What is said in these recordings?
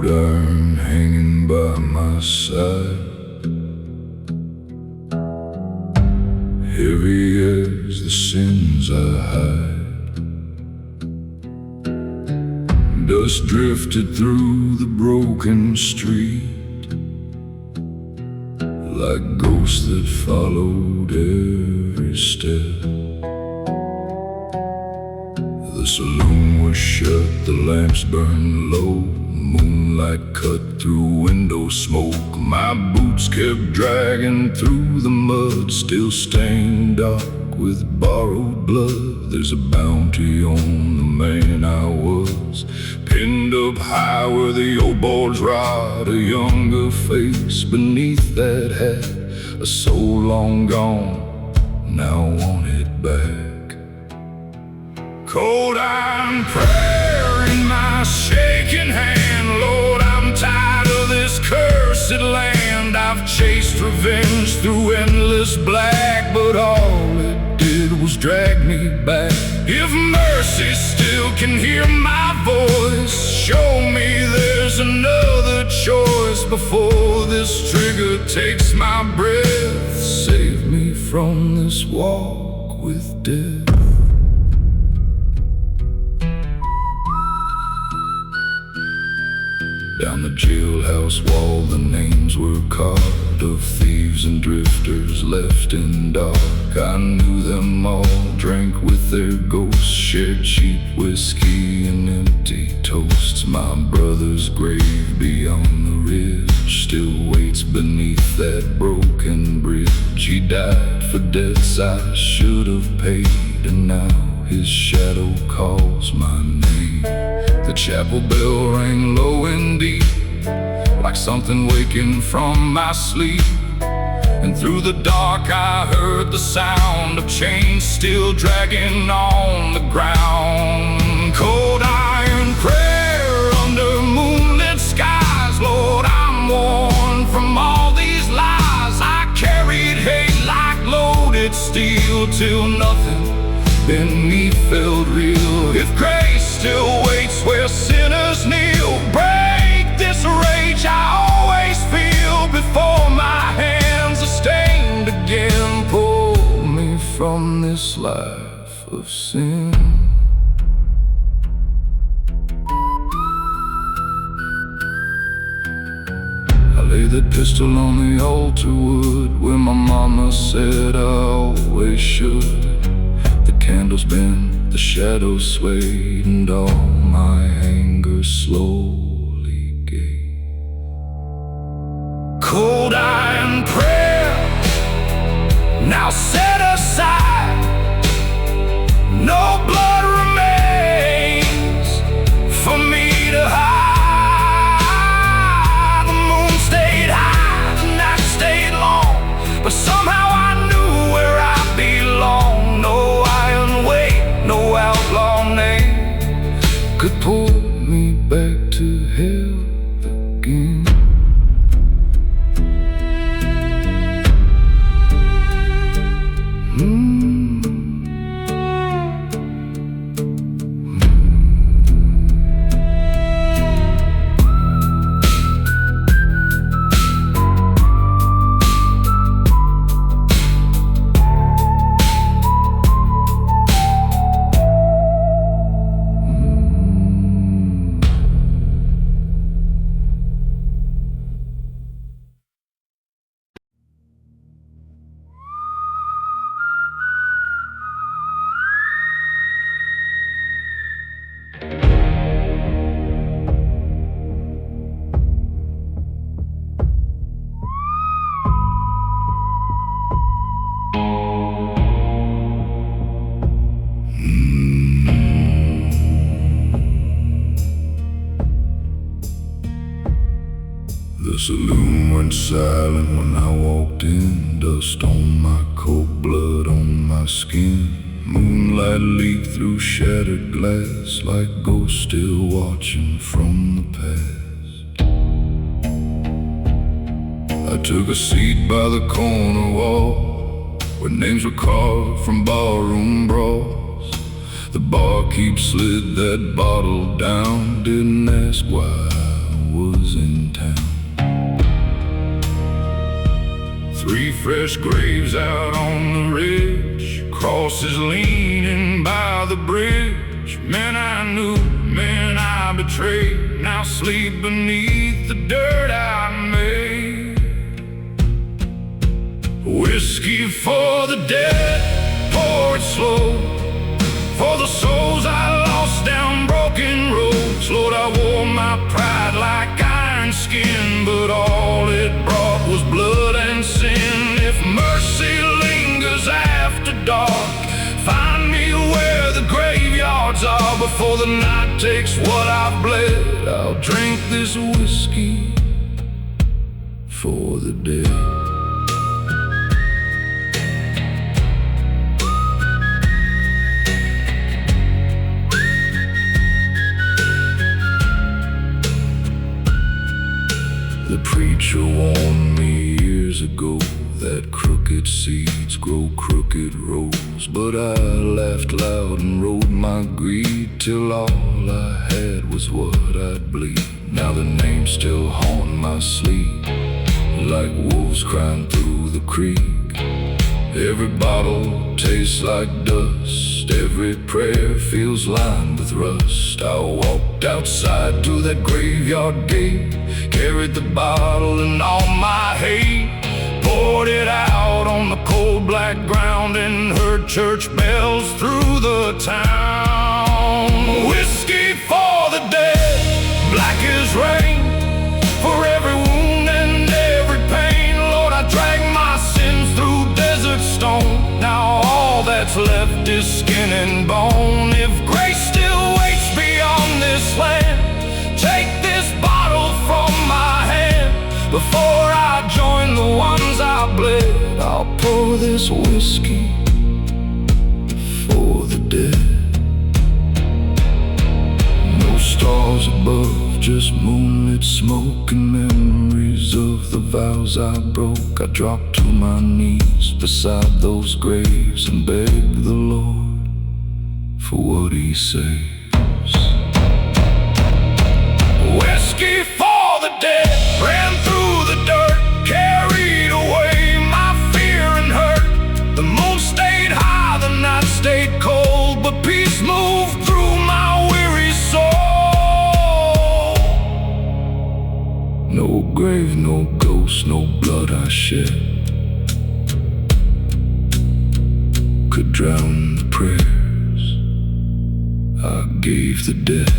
iron hanging by my side, heavy as the sins I hide. Dust drifted through the broken street, like ghosts that followed every step. The saloon was shut, the lamps burned low, moonlight cut through window smoke. My boots kept dragging through the mud, still stained dark with borrowed blood. There's a bounty on the man I was, pinned up high where the old boards rot. A younger face beneath that hat, a soul long gone, now wanted back. Cold iron prayer in my shaking hand, Lord, I'm tired of this cursed land. I've chased revenge through endless black, but all it did was drag me back. If mercy still can hear my voice, show me there's another choice before this trigger takes my breath. Save me from this walk with death. Down the jailhouse wall the names were carved, of thieves and drifters left in dark. I knew them all, drank with their ghosts, shared cheap whiskey and empty toasts. My brother's grave beyond the ridge still waits beneath that broken bridge. He died for debts I should have paid, and now his shadow calls my name. The chapel bell rang low and deep, like something waking from my sleep. And through the dark I heard the sound of chains still dragging on the ground. Cold iron prayer under moonlit skies, Lord, I'm worn from all these lies. I carried hate like loaded steel, till nothing beneath felt real. If grace still waits where sinners kneel, break this rage I always feel before my hands are stained again. Pull me from this life of sin. I lay that pistol on the altar wood, where my mama said I always should. The candles bent, the shadows swayed, and all my anger slowly gave. Cold iron prayer, now set aside. No blood remains for me to hide. The moon stayed high, the night stayed long, but somehow I knew where I belonged. No iron weight, no outlaw name could pull me back to hell again. The saloon went silent when I walked in, dust on my coat, blood on my skin. Moonlight leaked through shattered glass, like ghosts still watching from the past. I took a seat by the corner wall, where names were carved from barroom brawls. The barkeep slid that bottle down, didn't ask why I was in town. 3 fresh graves out on the ridge, crosses leaning by the bridge. Men I knew, men I betrayed, now sleep beneath the dirt I made. Whiskey for the dead, pour it slow, for the souls I lost down broken roads. Lord, I wore my pride like iron skin, but all it brought was blood and sin. If mercy lingers after dark, find me where the graveyards are. Before the night takes what I've bled, I'll drink this whiskey for the dead. The preacher warned me years ago that crooked seeds grow crooked roads. But I laughed loud and rode my greed till all I had was what I'd bleed. Now the names still haunt my sleep, like wolves crying through the creek. Every bottle tastes like dust, every prayer feels lined with rust. I walked outside to that graveyard gate, carried the bottle and all my hate, poured it out on the cold black ground, and heard church bells through the town. Whiskey for the dead, black as rain, for every wound and every pain. Lord, I dragged my sins through desert stone, now all that's left is skin and bone. If grace still waits beyond this land, take this bottle from my hand. Before I join the ones I bled, I'll pour this whiskey for the dead. No stars above, just moonlit smoke and memories of the vows I broke. I dropped to my knees beside those graves and begged the Lord for what He saves. Whiskey for the dead ran through the dirt, carried away my fear and hurt. The moon stayed high, the night stayed cold, but peace moved through my weary soul. No grave, no ghost, no blood I shed could drown the prayers I gave the dead.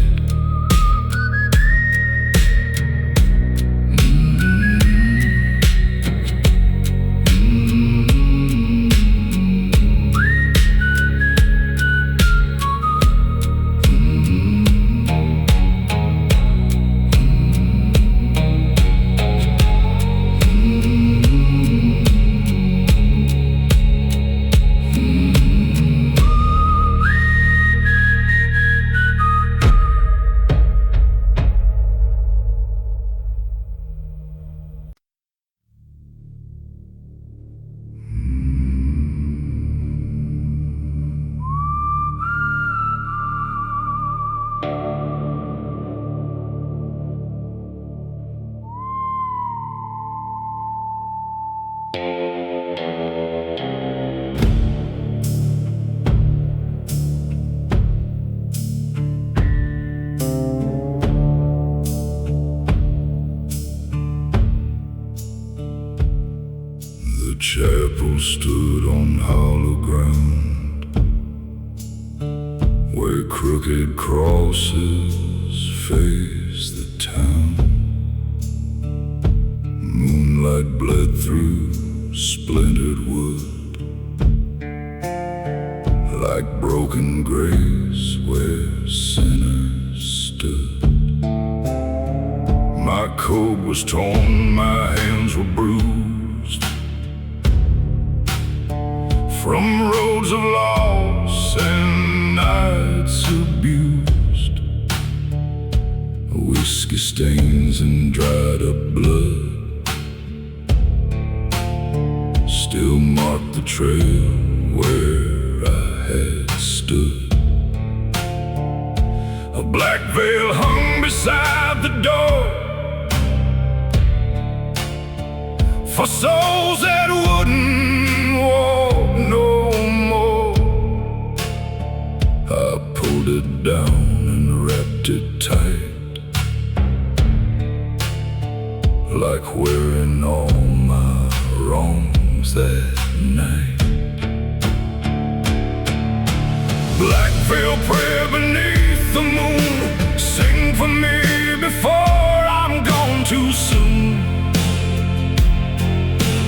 The chapel stood on hollow ground, where crooked crosses face the town. Moonlight bled through splintered wood, like broken graves where sinners stood. My coat was torn, my hands were bruised from roads of loss and nights abused. Whiskey stains and dried up blood still mark the trail where I had stood. A black veil hung beside the door, for souls that wouldn't walk no more. I pulled it down and wrapped it tight, like wearing all my wrongs that night. Black veil prayer beneath the moon, sing for me before I'm gone too soon.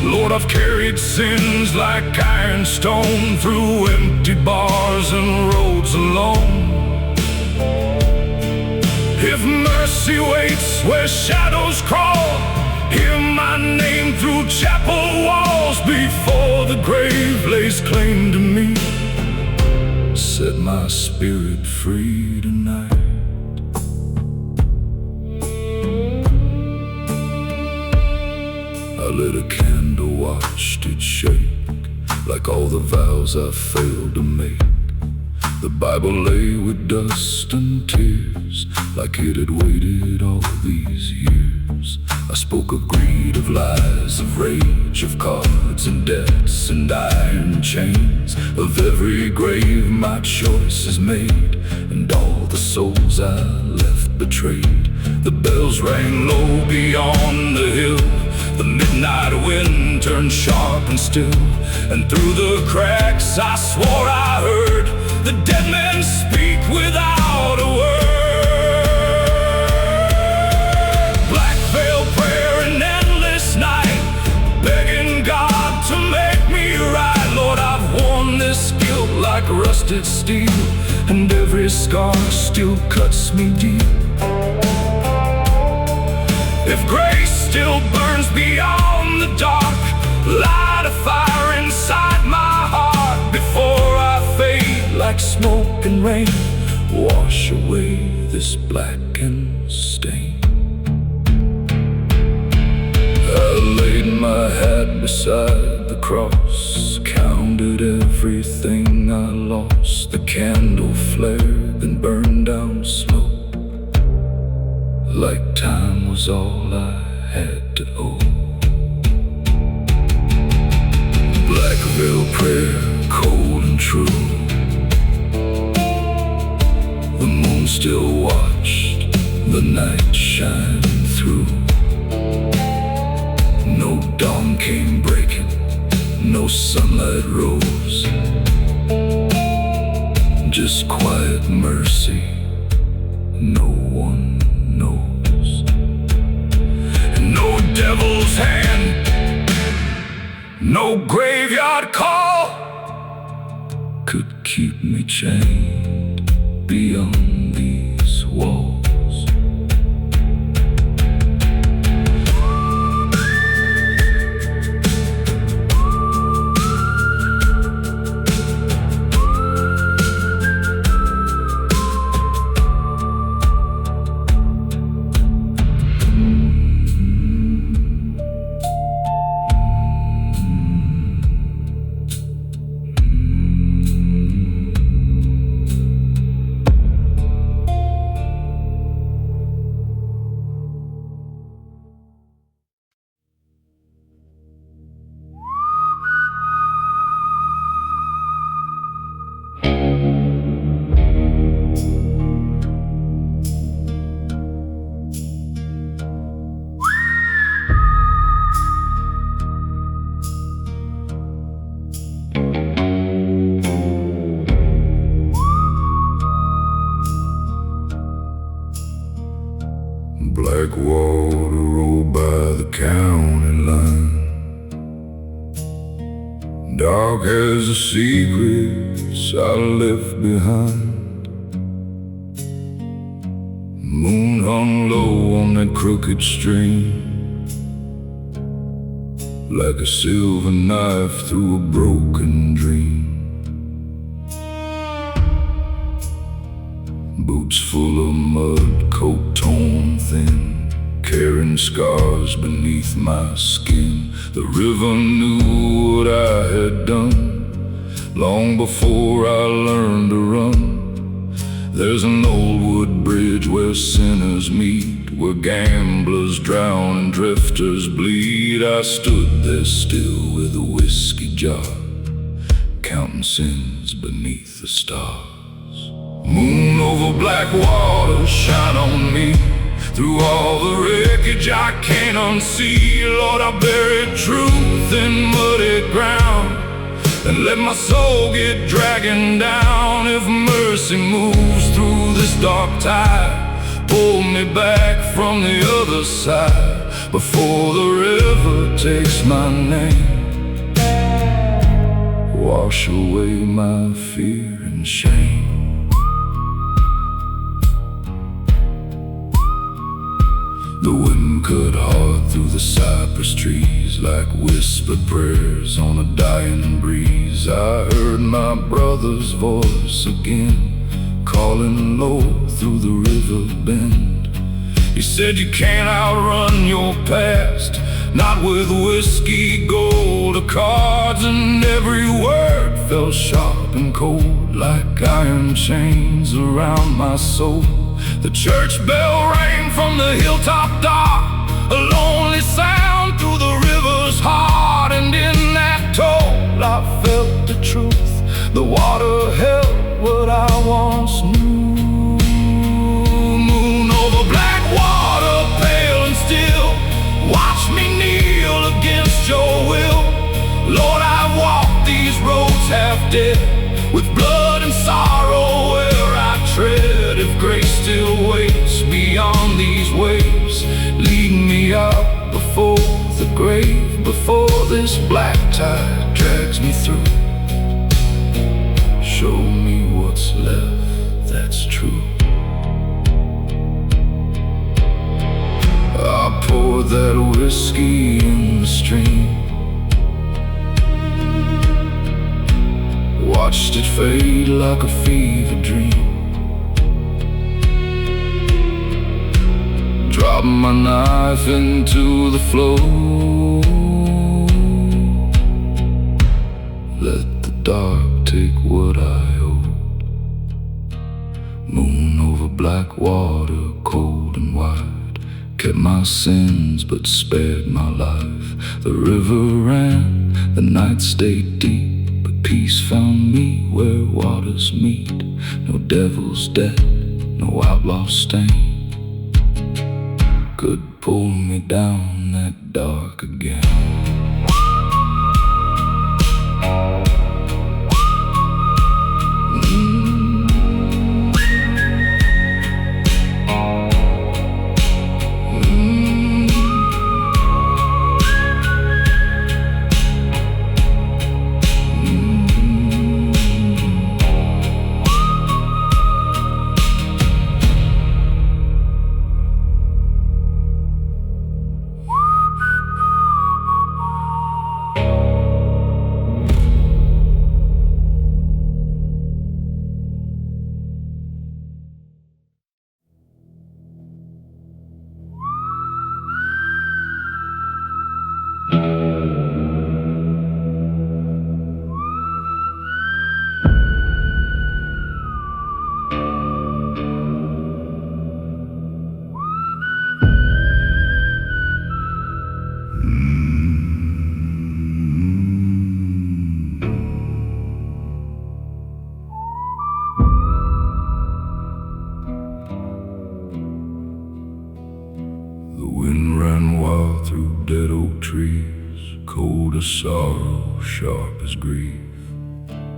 Lord, I've carried sins like iron stone through empty bars and roads alone. If mercy waits where shadows crawl, hear my name through chapel walls before the grave lays claim to me. Set my spirit free tonight. I lit a candle, watched it shake, like all the vows I failed to make. The Bible lay with dust and tears, like it had waited all these years. I spoke of greed, of lies, of rage, of cards and debts and iron chains, of every grave my choice is made, and all the souls I left betrayed. The bells rang low beyond the hill, the midnight wind turned sharp and still, and through the cracks I swore I heard the dead men speak without a word. Black veil prayer, an endless night, begging God to make me right. Lord, I've worn this guilt like rusted steel, and every scar still cuts me deep. If grace still burns beyond the dark, light a fire inside my heart before I fade like smoke and rain. Wash away this blackened stain. I laid my hat beside the cross, counted everything I lost. The candle flared and burned down slow, like time was all I had to owe. Black veil prayer, cold and true. The moon still watched the night shine through. No dawn came breaking, no sunlight rose, just quiet mercy no one knows. And no devil's hand, no graveyard call could keep me chained beyond these walls. Black water rolled by the county line, dark as the secrets I left behind. Moon hung low on that crooked stream, like a silver knife through a broken dream. Boots full of mud, coat torn thin, carrying scars beneath my skin. The river knew what I had done long before I learned to run. There's an old wood bridge where sinners meet, where gamblers drown and drifters bleed. I stood there still with a whiskey jar, counting sins beneath the stars. Moon over black water, shine on me. Through all the wreckage I can't unsee, Lord, I buried truth in muddy ground and let my soul get dragging down. If mercy moves through this dark tide, pull me back from the other side before the river takes my name. Wash away my fear and shame. The wind cut hard through the cypress trees like whispered prayers on a dying breeze. I heard my brother's voice again, calling low through the river bend. He said, you can't outrun your past, not with whiskey, gold, or cards. And every word fell sharp and cold like iron chains around my soul. The church bell rang from the hilltop dark, a lonely sound through the river's heart. And in that toll I felt the truth, the water held what I once knew. Moon over black water, pale and still, watch me kneel against your will. Lord, I've walked these roads half dead, with blood and sorrow where I tread. If grace still waits beyond these waves, lead me out before the grave, before this black tide drags me through. Show me what's left that's true. I poured that whiskey in the stream, watched it fade like a fever dream. Dropped my knife into the flow, let the dark take what I owed. Moon over black water, cold and wide, kept my sins but spared my life. The river ran, the night stayed deep, but peace found me where waters meet. No devil's debt, no outlaw stain could pull me down that dark again. Through dead oak trees, cold as sorrow, sharp as grief.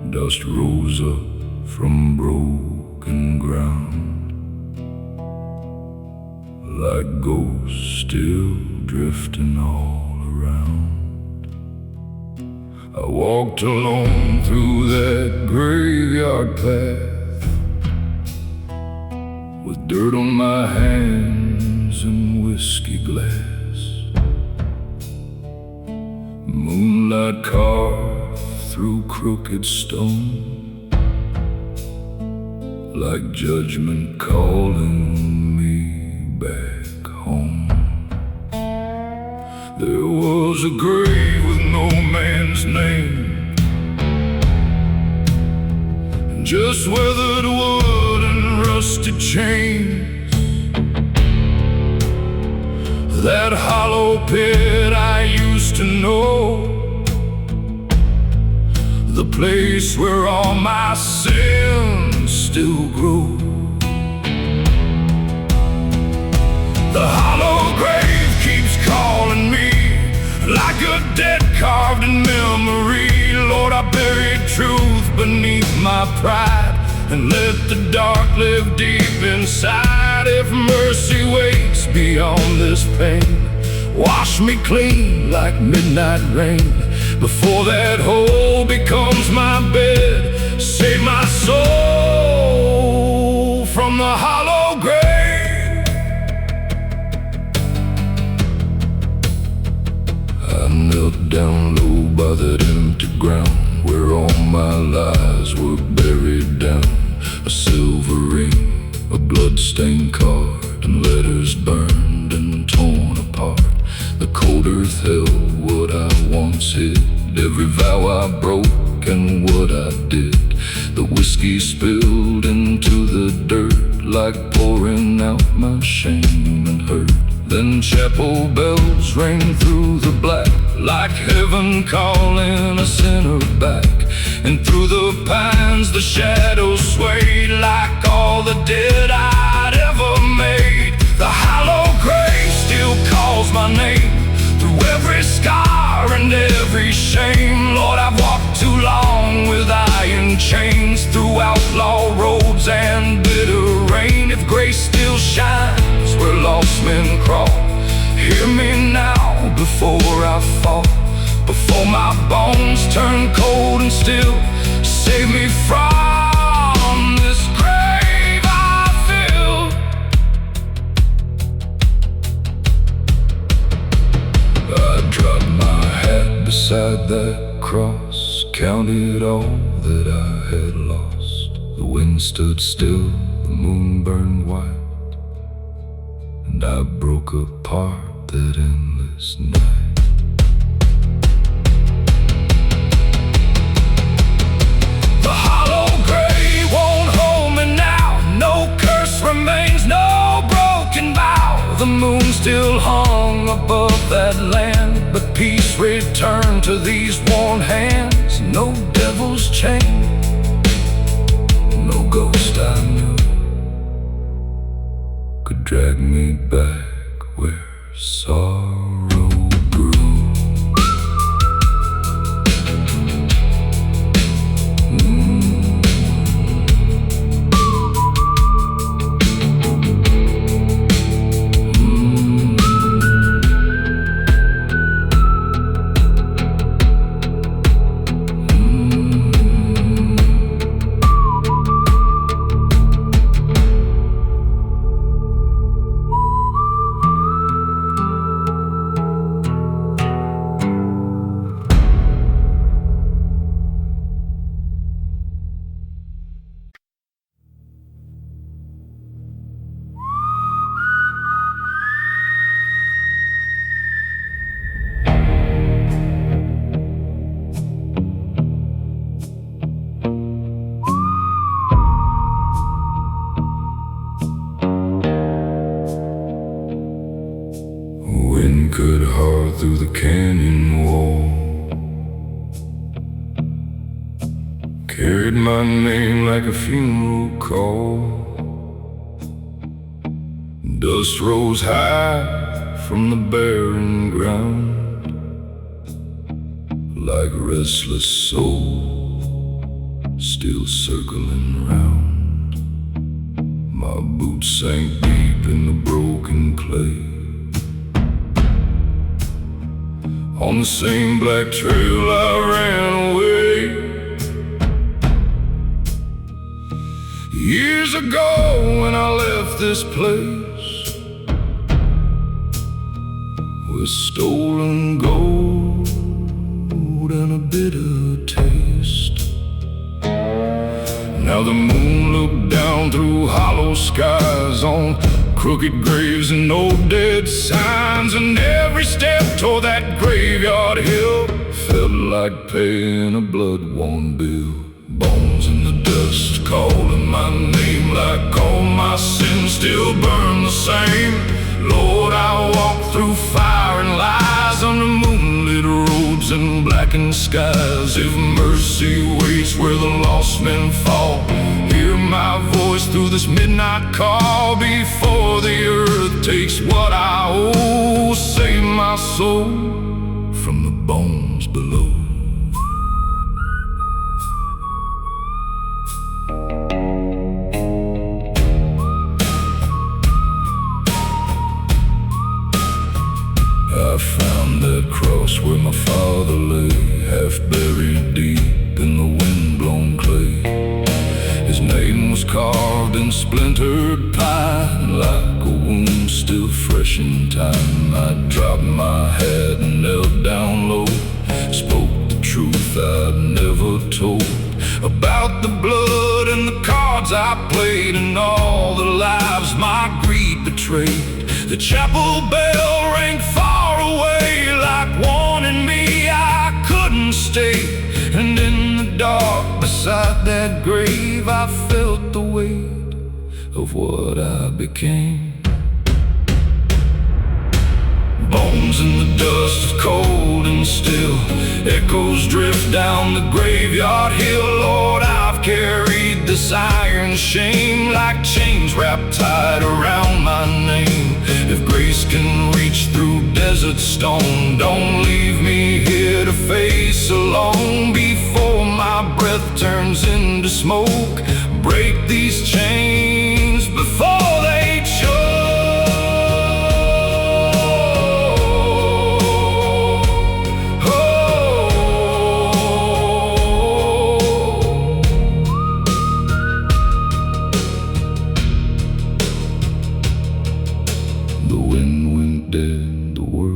Dust rose up from broken ground, like ghosts still drifting all around. I walked alone through that graveyard path, with dirt on my hands and whiskey glass. Moonlight carved through crooked stone, like judgment calling me back home. There was a grave with no man's name, and just weathered wood and rusted chains. that hollow pit I used to know, the place where all my sins still grow. The hollow grave keeps calling me, like a dead carved in memory. Lord, I buried truth beneath my pride, and let the dark live deep inside. If mercy waits beyond this pain, wash me clean like midnight rain, before that hole becomes my bed. Save my soul from the hollow grave. I knelt down low by that empty ground, where all my lies were buried down. A silver ring, a blood-stained card, and letters burned and torn apart. The cold earth held what I once hid, every vow I broke and what I did. The whiskey spilled into the dirt, like pouring out my shame and hurt. Then chapel bells rang through the black, like heaven calling a sinner back. And through the pines the shadows swayed, like all the dead I'd ever made. The hollow grave still calls my name, through every scar and every shame. Lord, I've walked too long with iron chains, through outlaw roads and bitter rain. If grace still shines where lost men crawl, hear me now before I fall, before my bones turn cold and still. Save me from this grave I fill. I dropped my hat beside that cross, counted all that I had lost. The wind stood still, the moon burned white, and I broke apart that endless night. The hollow grave won't hold me now, no curse remains, no broken vow. The moon still hung above that land, but peace returned to these worn hands. No devil's chain, no ghost I knew could drag me back where sorrow grew. Wind cut hard through the canyon wall, carried my name like a funeral call. Dust rose high from the barren ground, like a restless soul still circling round. My boots sank deep in the broken clay, on the same black trail I ran away. Years ago when I left this place, with stolen gold and a bitter taste. Now the moon looked down through hollow skies on crooked graves and old dead signs, and every step toward that graveyard hill felt like paying a blood-worn bill. Bones in the dust calling my name, like all my sins still burn the same. Lord, I walk through skies. If mercy waits where the lost men fall, hear my voice through this midnight call. Before the earth takes what I owe, save my soul from the bones below. I found that cross where my father lay, half buried deep in the wind-blown clay. His name was carved in splintered pine, like a wound still fresh in time. I dropped my head and knelt down low, spoke the truth I'd never told, about the blood and the cards I played, and all the lives my greed betrayed. The chapel bell rang far away, like warning me I couldn't stay. And in the dark beside that grave, I felt the weight of what I became. Bones in the dust, cold and still, echoes drift down the graveyard hill. Lord, I've carried this iron shame like chains wrapped tight around my name. If grace can reach through desert stone, don't leave me here to face alone. Before my breath turns into smoke, break these chains before they choke.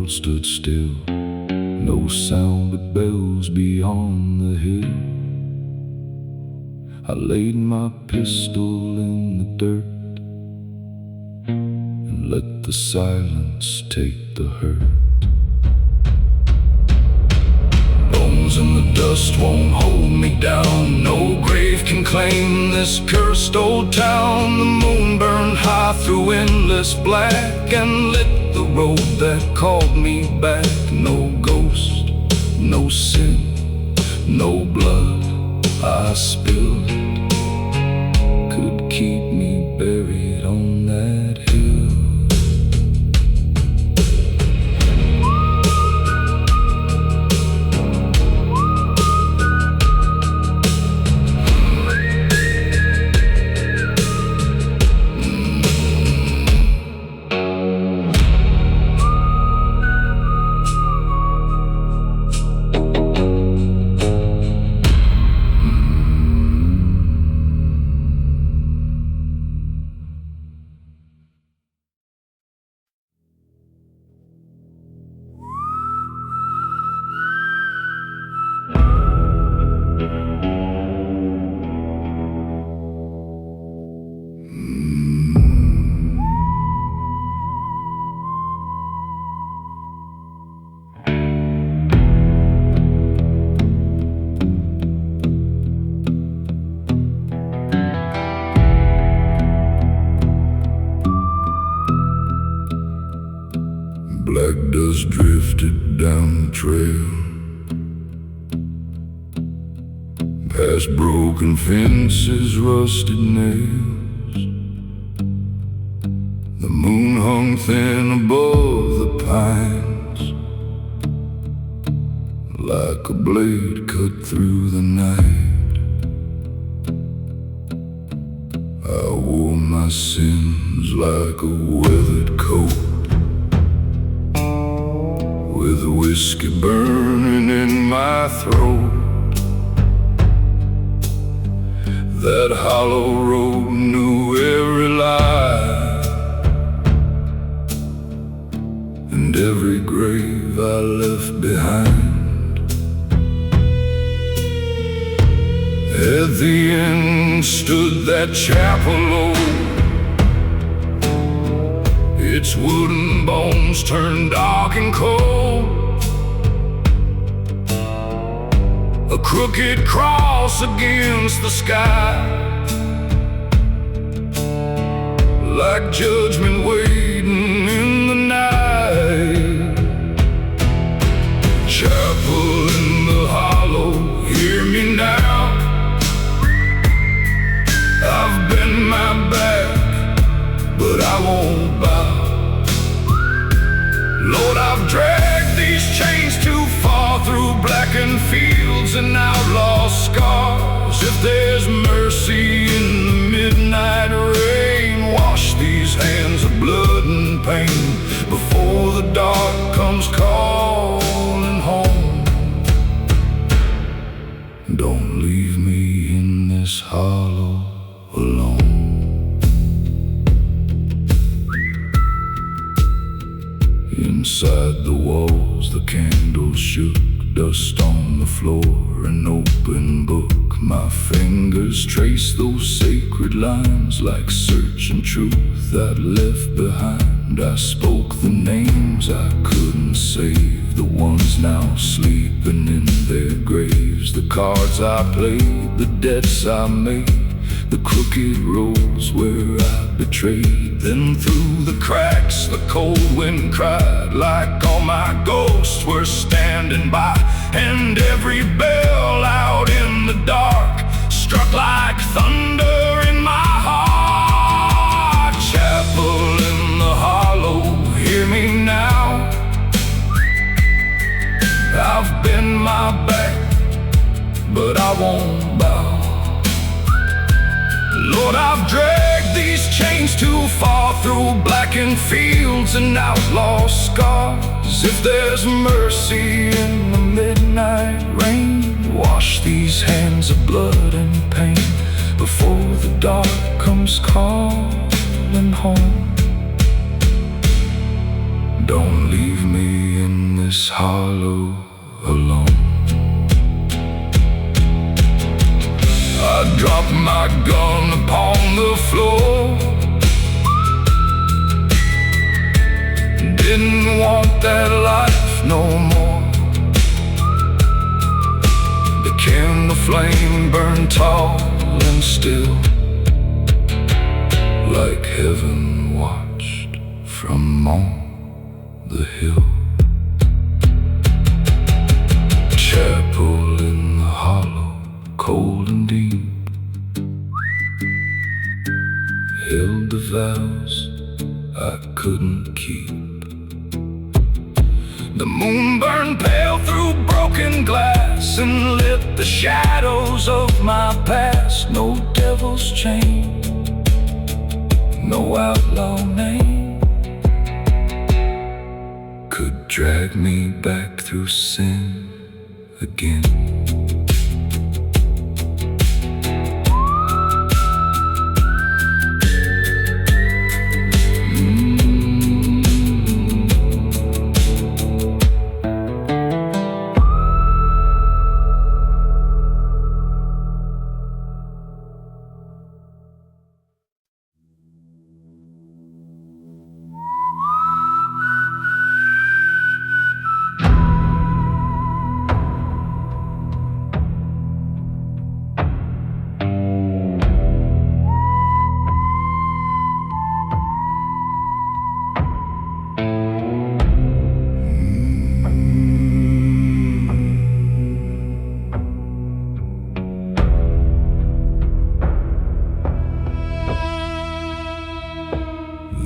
Stood still, no sound but bells beyond the hill. I laid my pistol in the dirt and let the silence take the hurt. Bones in the dust won't hold me down, no grave can claim this cursed old town. The moon burned high through endless black and lit the road that called me back. No ghost, no sin, no blood I spilled could keep me buried on that hill. Black dust drifted down the trail, past broken fences, rusted nails. The moon hung thin above the pines, like a blade cut through the night. I wore my sins like a weathered coat, with whiskey burning in my throat. That hollow road knew every lie, and every grave I left behind. At the end stood that chapel old, its wooden bones turned dark and cold. A crooked cross against the sky, like judgment waiting in the night. Chapel in the hollow I've dragged these chains too far through blackened fields and outlaw scars. If there's mercy in the midnight rain, wash these hands of blood and pain before the dark comes calling home. Don't leave me in this hollow alone. Inside the walls, the candles shook, dust on the floor, an open book. My fingers trace those sacred lines like searching truth I'd left behind. I spoke the names I couldn't save, the ones now sleeping in their graves. The cards I played, the debts I made, the crooked roads where I betrayed. Then through the cracks the cold wind cried, like all my ghosts were standing by. And every bell out in the dark struck like thunder in my heart. Chapel in the hollow, hear me now. I've bent my back, but I won't bow. Lord, I've dragged these chains too far through blackened fields and outlaw scars. If there's mercy in the midnight rain, wash these hands of blood and pain before the dark comes calling home. Don't leave me in this hollow alone. I dropped my gun upon the floor. Didn't want that life no more. The candle flame burned tall and still, like heaven watched from on the hill. Chapel in the hollow, cold and deep, held the vows I couldn't keep. The moon burned pale through broken glass and lit the shadows of my past. No devil's chain, no outlaw name could drag me back through sin again.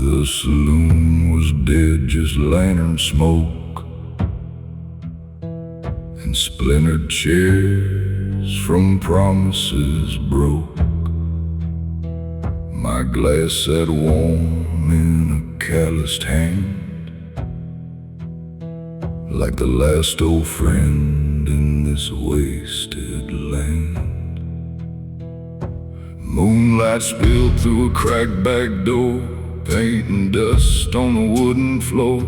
The saloon was dead, just lantern smoke and splintered chairs from promises broke. My glass sat warm in a calloused hand, like the last old friend in this wasted land. Moonlight spilled through a cracked back door, paint and dust on the wooden floor.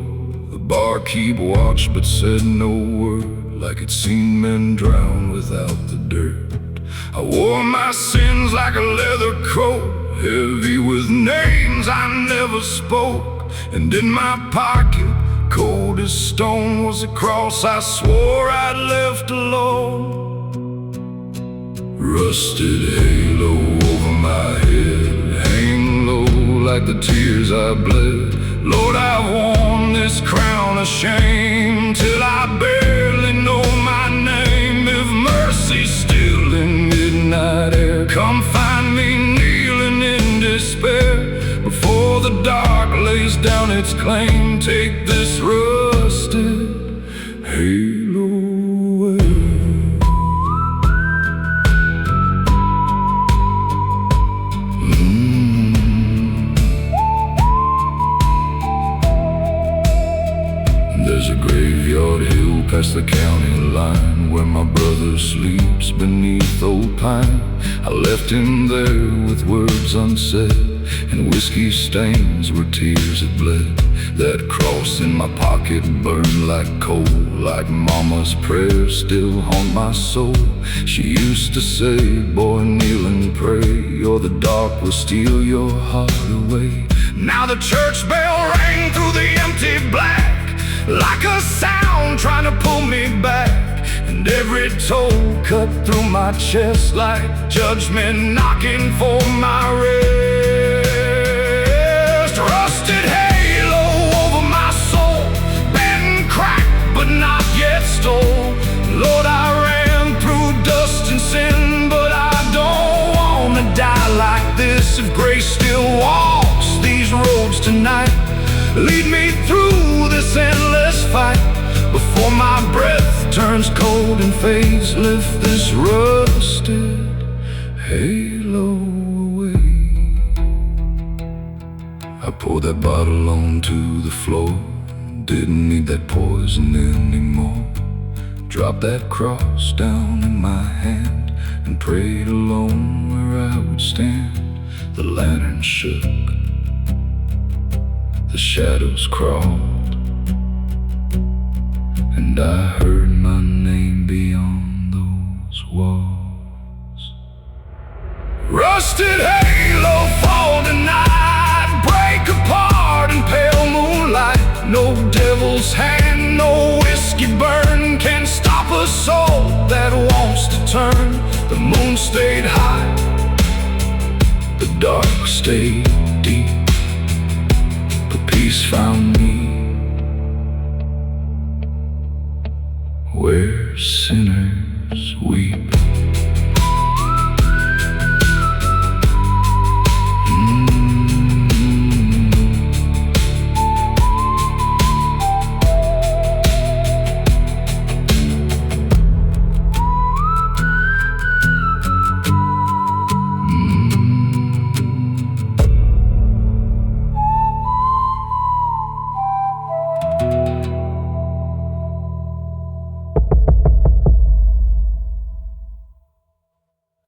The barkeep watched but said no word, like he'd seen men drown without the dirt. I wore my sins like a leather coat, heavy with names I never spoke. And in my pocket, cold as stone, was a cross I swore I'd left alone. Rusted halo over my head, hang low like the tears I bled. Lord, I've worn this crown of shame till I barely know my name. If mercy's still in midnight air, come find me kneeling in despair. Before the dark lays down its claim, take this rusted There's a graveyard hill past the county line where my brother sleeps beneath old pine. I left him there with words unsaid, and whiskey stains where tears had bled. That cross in my pocket burned like coal, like mama's prayers still haunt my soul. She used to say, boy, kneel and pray, or the dark will steal your heart away. Now the church bell rang through the empty black, like a sound trying to pull me back, and every toe cut through my chest like judgment knocking for my rest. Rusted halo over my soul, been cracked but not yet stole. Lord, I ran through dust and sin, but I don't wanna die like this. If grace still walks these roads tonight, lead me through this endless fight. Before my breath turns cold and fades, lift this rusted halo away. I poured that bottle onto the floor, didn't need that poison anymore. Dropped that cross down in my hand and prayed alone where I would stand. The lantern shook, the shadows crawled, and I heard my name beyond those walls. Rusted halo, fall tonight, break apart in pale moonlight. No devil's hand, no whiskey burn can stop a soul that wants to turn. The moon stayed high, the dark stayed deep, peace found me where sinners weep.